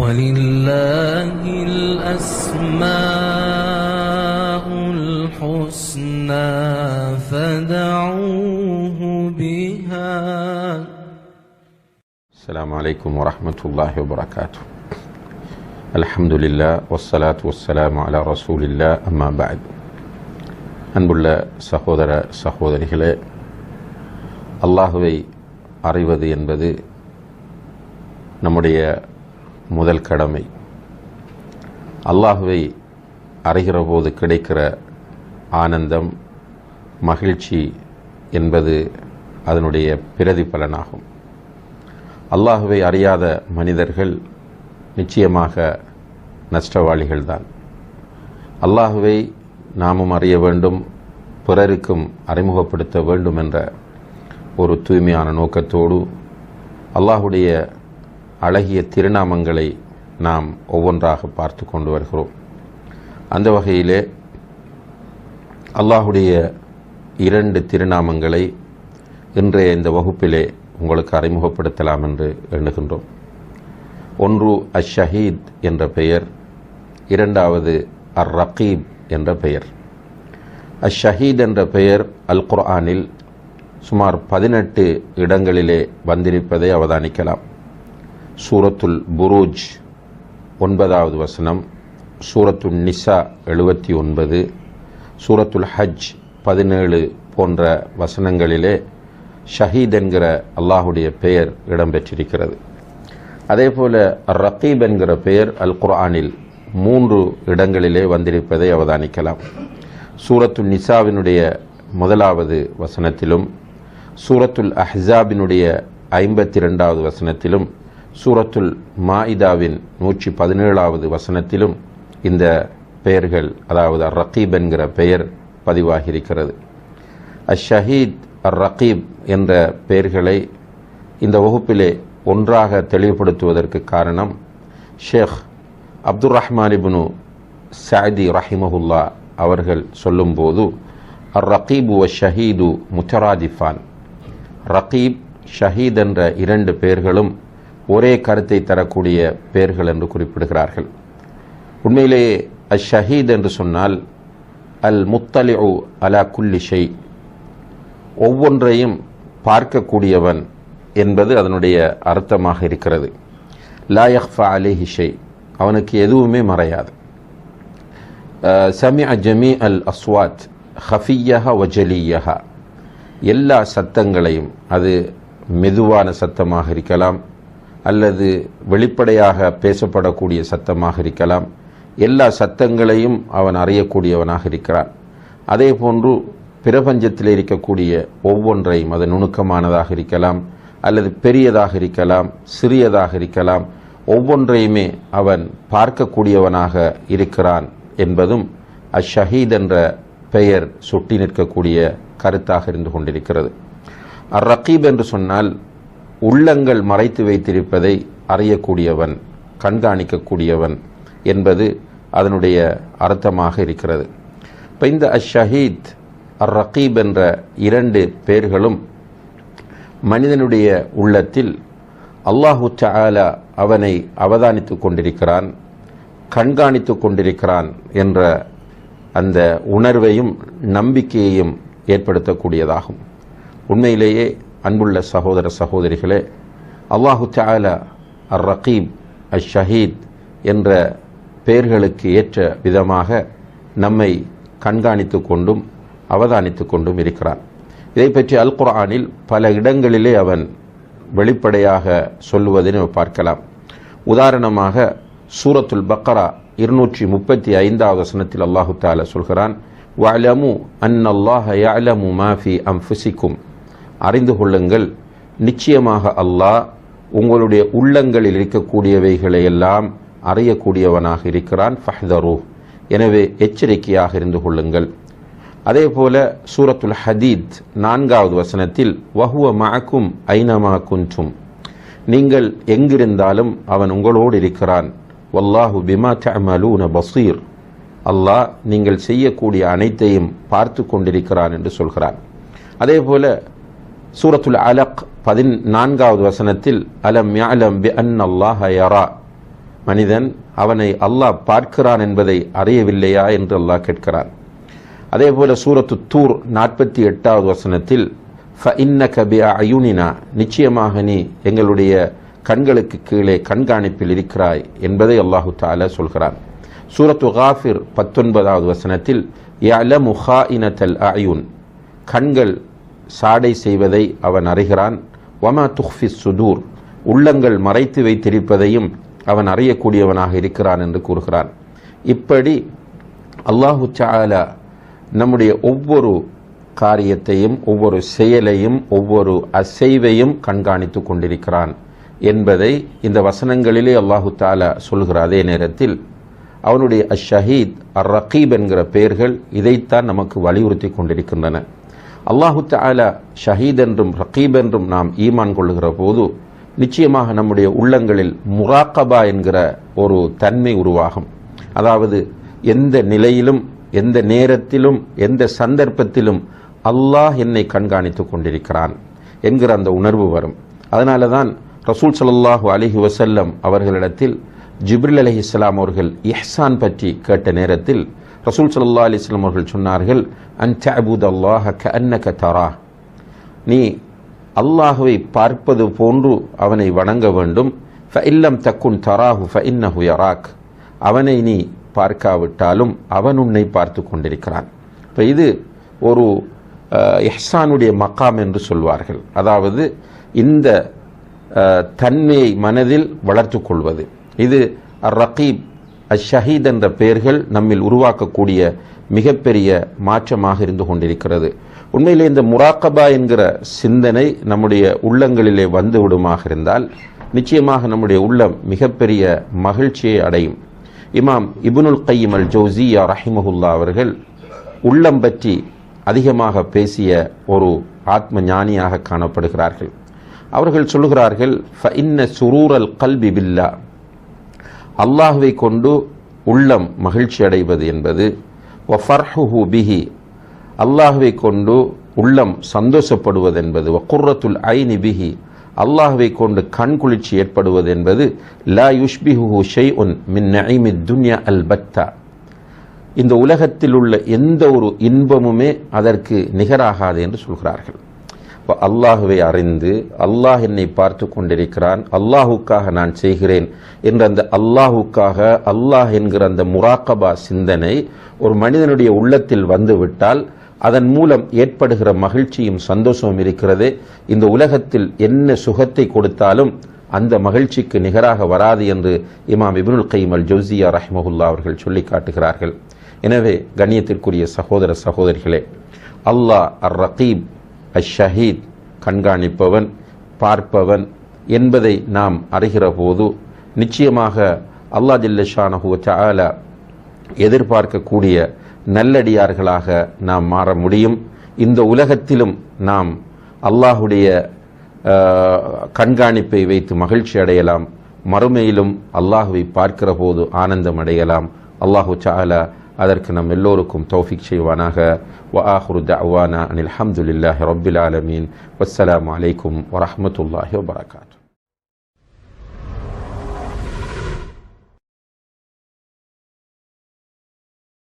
وَلِلَّهِ الْأَسْمَاءُ الْحُسْنَى فَادْعُوهُ بِهَا. السلام عليكم ورحمة الله وبركاته. الحمد لله والصلاة والسلام على رسول الله. أما بعد. அன்புள்ள சகோதர சகோதரிகளே, அல்லாஹுவை அறிவது என்பது நம்முடைய முதல் கடமை. அல்லாஹுவை அறிகிற போது கிடைக்கிற ஆனந்தம், மகிழ்ச்சி என்பது அதனுடைய பிரதிபலனாகும். அல்லாஹுவை அறியாத மனிதர்கள் நிச்சயமாக நஷ்டவாளிகள்தான். அல்லாஹுவை நாமும் அறிய வேண்டும், பிறருக்கும் அறிமுகப்படுத்த வேண்டும் என்ற ஒரு தூய்மையான நோக்கத்தோடு அல்லாஹுடைய அழகிய திருநாமங்களை நாம் ஒவ்வொன்றாக பார்த்து கொண்டு வருகிறோம். அந்த வகையிலே அல்லாஹுடைய 2 திருநாமங்களை இன்றைய இந்த வகுப்பிலே உங்களுக்கு அறிமுகப்படுத்தலாம் என்று எண்ணுகின்றோம். ஒன்று அஷஹீத் என்ற பெயர், இரண்டாவது அர் ரகீப் என்ற பெயர். அஷஹீத் என்ற பெயர் அல் குர்ஆனில் சுமார் 18 இடங்களிலே வந்திருப்பதை அவதானிக்கலாம். சூரத்துல் புரூஜ் 9வது வசனம், சூரத்துல் நிசா 79, சூரத்துல் ஹஜ் 17 போன்ற வசனங்களிலே ஷஹீத் என்கிற அல்லாஹுடைய பெயர் இடம்பெற்றிருக்கிறது. அதே போல அர் ரகீப் என்கிற பெயர் அல் குர்ஆனில் 3 இடங்களிலே வந்திருப்பதை அவதானிக்கலாம். சூரத்துல் நிசாவினுடைய 1வது வசனத்திலும், சூரத்துல் அஹ்ஸாபினுடைய 52வது வசனத்திலும், சூரத்துல் மாயிதாவின் 117வது வசனத்திலும் இந்த பெயர்கள், அதாவது அர் ரகீப் என்கிற பெயர் பதிவாகியிருக்கிறது. அஷஹீத், அர் ரகீப் என்ற பெயர்களை இந்த வகுப்பிலே ஒன்றாக தெளிவுபடுத்துவதற்கு காரணம், ஷேக் அப்துர் ரஹ்மான் இப்னு சஅதி ரஹிமஹுல்லா அவர்கள் சொல்லும்போது, அர் ரகீபு வ ஷஹீது முத்தராதிஃபான், ரகீப் ஷஹீத் என்ற 2 பெயர்களும் ஒரே கருத்தை தரக்கூடிய பெயர்கள் என்று குறிப்பிடுகிறார்கள். உண்மையிலேயே அஷஹீத் என்று சொன்னால் அல் முத்தலிஉ அலா குல்லி ஷை, ஒவ்வொன்றையும் பார்க்கக்கூடியவன் என்பது அதனுடைய அர்த்தமாக இருக்கிறது. லா யக்ஃபா அலைஹி ஷை, அவனுக்கு எதுவுமே மறையாது. சமிஅ ஜமீ அல் அஸ்வாத் ஹஃபிய்யஹா வ ஜலிய்யஹா, எல்லா சத்தங்களையும், அது மெதுவான சத்தமாக இருக்கலாம் அல்லது வெளிப்படையாக பேசப்படக்கூடிய சத்தமாக இருக்கலாம், எல்லா சத்தங்களையும் அவன் அறியக்கூடியவனாக இருக்கிறான். அதே போன்று பிரபஞ்சத்தில் இருக்கக்கூடிய ஒவ்வொன்றையும், அது நுணுக்கமானதாக இருக்கலாம் அல்லது பெரியதாக இருக்கலாம், சிறியதாக இருக்கலாம், ஒவ்வொன்றையுமே அவன் பார்க்கக்கூடியவனாக இருக்கிறான் என்பதும் அஷஹீத் என்ற பெயர் சுட்டி நிற்கக்கூடிய கருத்தாக இருந்து கொண்டிருக்கிறது. அர் ரகீப் என்று சொன்னால் உள்ளங்கள் மறைத்து வைத்திருப்பதை அறியக்கூடியவன், கண்காணிக்கக்கூடியவன் என்பது அதனுடைய அர்த்தமாக இருக்கிறது. இப்போ இந்த அஷஹீத், அர் ரகீப் என்ற 2 பெயர்களும் மனிதனுடைய உள்ளத்தில் அல்லாஹு தஆலா அவனை அவதானித்து கொண்டிருக்கிறான், கண்காணித்து கொண்டிருக்கிறான் என்ற அந்த உணர்வையும் நம்பிக்கையையும் ஏற்படுத்தக்கூடியதாகும். உண்மையிலேயே அன்புள்ள சகோதர சகோதரிகளே, அல்லாஹு தஆலா அர் ரகீப், அஷ் ஷஹீத் என்ற பெயர்களுக்கு ஏற்ற விதமாக நம்மை கண்காணித்து கொண்டும் அவதானித்து கொண்டும் இருக்கிறான். இதை பற்றி அல் குர்ஆனில் பல இடங்களிலே அவன் வெளிப்படையாக சொல்லுவதை நம்ம பார்க்கலாம். உதாரணமாக சூரத்துல் பக்ரா 235வது வசனத்தில் அல்லாஹு தஆலா சொல்கிறான், வஅலமு அன்னல்லாஹ யஅலமு மா ஃபீ அன்ஃபுசிக்கும், அறிந்து கொள்ளுங்கள், நிச்சயமாக அல்லாஹ் உங்களுடைய உள்ளங்களில் இருக்கக்கூடியவைகளை எல்லாம் அறியக்கூடியவனாக இருக்கிறான். ஃபஹ்தரு, எனவே எச்சரிக்கையாக இருந்து கொள்ளுங்கள். அதே போல சூரத்துல் ஹதீத் 4வது வசனத்தில் வஹுவ மஅக்கும் ஐனமா குன்தும், நீங்கள் எங்கிருந்தாலும் அவன் உங்களோடு இருக்கிறான். வல்லாஹு பிமா தஅமலூன பஸீர், அல்லாஹ் நீங்கள் செய்யக்கூடிய அனைத்தையும் பார்த்து கொண்டிருக்கிறான் என்று சொல்கிறான். அதே போல சூரத்துல் அலக் 14வது வசனத்தில் அலம் யஅலம் பி அன்னல்லாஹ யரா, மனிதன் அவனை அல்லாஹ் பார்க்கிறான் என்பதை அறியவில்லையா என்று அல்லாஹ் கேட்கிறான். அதே போல சூரத்து தூர் 48வது வசனத்தில் ஃபஇன்னக பிஅயுனினா, நிச்சயமாக நீ எங்களுடைய கண்களுக்கு கீழே கண்காணிப்பில் இருக்கிறாய் என்பதை அல்லாஹு தஆலா சொல்கிறான். சூரத்து காஃபிர் 19வது வசனத்தில் யஅலமு ஹாயினத்தல் அயுன், கண்கள் சாடை செய்வதை அவன் அறிகிறான். வமா துஃபிஸ் சுதூர், உள்ளங்கள் மறைத்து வைத்திருப்பதையும் அவன் அறியக்கூடியவனாக இருக்கிறான் என்று கூறுகிறான். இப்படி அல்லாஹு தஆலா நம்முடைய ஒவ்வொரு காரியத்தையும், ஒவ்வொரு செயலையும், ஒவ்வொரு அசைவையும் கண்காணித்து கொண்டிருக்கிறான் என்பதை இந்த வசனங்களிலே அல்லாஹு தஆலா சொல்கிற அதே நேரத்தில் அவனுடைய அஷஹீத், அர் ரகீப் என்கிற பெயர்கள் இதைத்தான் நமக்கு வலியுறுத்தி கொண்டிருக்கின்றன. அல்லாஹு தஆலா ஷஹீத் என்றும் ரகீப் என்றும் நாம் ஈமான் கொள்ளுகிற போது நிச்சயமாக நம்முடைய உள்ளங்களில் முராக்கபா என்கிற ஒரு தன்மை உருவாகும். அதாவது எந்த நிலையிலும், எந்த நேரத்திலும், எந்த சந்தர்ப்பத்திலும் அல்லாஹ் என்னை கண்காணித்து கொண்டிருக்கிறான் என்கிற அந்த உணர்வு வரும். அதனால தான் ரசூல் ஸல்லல்லாஹு அலைஹி வஸல்லம் அவர்களிடத்தில் ஜிப்ரில் அலைஹிஸ்ஸலாம் அவர்கள் இஹ்சான் பற்றி கேட்ட நேரத்தில் ரசூல் ஸல்லல்லாஹு அலைஹி வஸல்லம் அவர்கள் சொன்னார்கள், அன் தஅபுதல்லாஹ கஅன்னக தராஹ், நீ அல்லாஹுவை பார்ப்பது போன்று அவனை வணங்க வேண்டும். ஃபஇல்லம் தக்குன் தராஹு ஃபஇன்னஹு யராக், அவனை நீ பார்க்காவிட்டாலும் அவன் உன்னை பார்த்து கொண்டிருக்கிறான். இப்போ இது ஒரு இஹ்சானுடைய மகாம் என்று சொல்வார்கள். அதாவது இந்த தன்மையை மனதில் வளர்த்து கொள்வது. இது அர் ரகீப், அஷஹீத் என்ற பெயர்கள் நம்மில் உருவாக்கக்கூடிய மிகப்பெரிய மாற்றமாக இருந்து கொண்டிருக்கிறது. உண்மையிலே இந்த முராக்கபா என்கிற சிந்தனை நம்முடைய உள்ளங்களிலே வந்து விடுமாக இருந்தால் நிச்சயமாக நம்முடைய உள்ளம் மிகப்பெரிய மகிழ்ச்சியை அடையும். இமாம் இப்னுல் கய்யிம் அல் ஜௌஸிய்யா ரஹிமஹுல்லா அவர்கள் உள்ளம் பற்றி அதிகமாக பேசிய ஒரு ஆத்ம ஞானியாக காணப்படுகிறார்கள். அவர்கள் சொல்லுகிறார்கள், ஃபஇன்ன சுரூரல் கல்பி பில்லா, அல்லாஹ்வை கொண்டு உள்ளம் மகிழ்ச்சி அடைவது என்பது, வஃபர்ஹுஹு பிஹி, அல்லாஹ்வை கொண்டு உள்ளம் சந்தோஷப்படுவது என்பது, வகுர்ரத்துல் ஐனி பிஹி, அல்லாஹ்வை கொண்டு கண் குளிர்ச்சி ஏற்படுவது என்பது, லா யுஷ்பிஹுஹு ஷைஉன் மின் நஈமித் துன்யா அல்பத்தா, இந்த உலகத்தில் உள்ள எந்த ஒரு இன்பமுமே அதற்கு நிகராகாது என்று சொல்கிறார்கள். அல்லாஹுவை அறிந்து அல்லாஹ் என்னை பார்த்து கொண்டிருக்கிறான், அல்லாஹுக்காக நான் செய்கிறேன் என்ற அந்த அல்லாஹுக்காக அல்லாஹ் என்கிற அந்த முராக்கபா சிந்தனை ஒரு மனிதனுடைய உள்ளத்தில் வந்துவிட்டால் அதன் மூலம் ஏற்படுகிற மகிழ்ச்சியும் சந்தோஷமும் இருக்கிறது. இந்த உலகத்தில் என்ன சுகத்தை கொடுத்தாலும் அந்த மகிழ்ச்சிக்கு நிகராக வராது என்று இமாம் இப்னுல் கய்யிம் அல் ஜௌஸிய்யா ரஹிமஹுல்லா அவர்கள் சொல்லி காட்டுகிறார்கள். எனவே கண்ணியத்திற்குரிய சகோதர சகோதரிகளே, அல்லாஹ் அர் ரகீப், அஷஹீத், கண்காணிப்பவன், பார்ப்பவன் என்பதை நாம் அறிகிற போது நிச்சயமாக அல்லாஹ் ஜல்ல ஷானஹு வ தஆலா எதிர்பார்க்கக்கூடிய நல்லடியார்களாக நாம் மாற முடியும். இந்த உலகத்திலும் நாம் அல்லாஹுடைய கண்காணிப்பை வைத்து மகிழ்ச்சி அடையலாம், மறுமையிலும் அல்லாஹுவை பார்க்கிற போது ஆனந்தம் அடையலாம். அல்லாஹு தஆலா அதற்கு நம் எல்லோருக்கும் தௌஃபீக் செய்வானாக. வஆஹிரு தஅவானா அனில் ஹம்துலில்லாஹி ரப்பில் ஆலமீன். வஸ்ஸலாமு அலைக்கும் வரஹ்மத்துல்லாஹி வபரகாத்துஹு.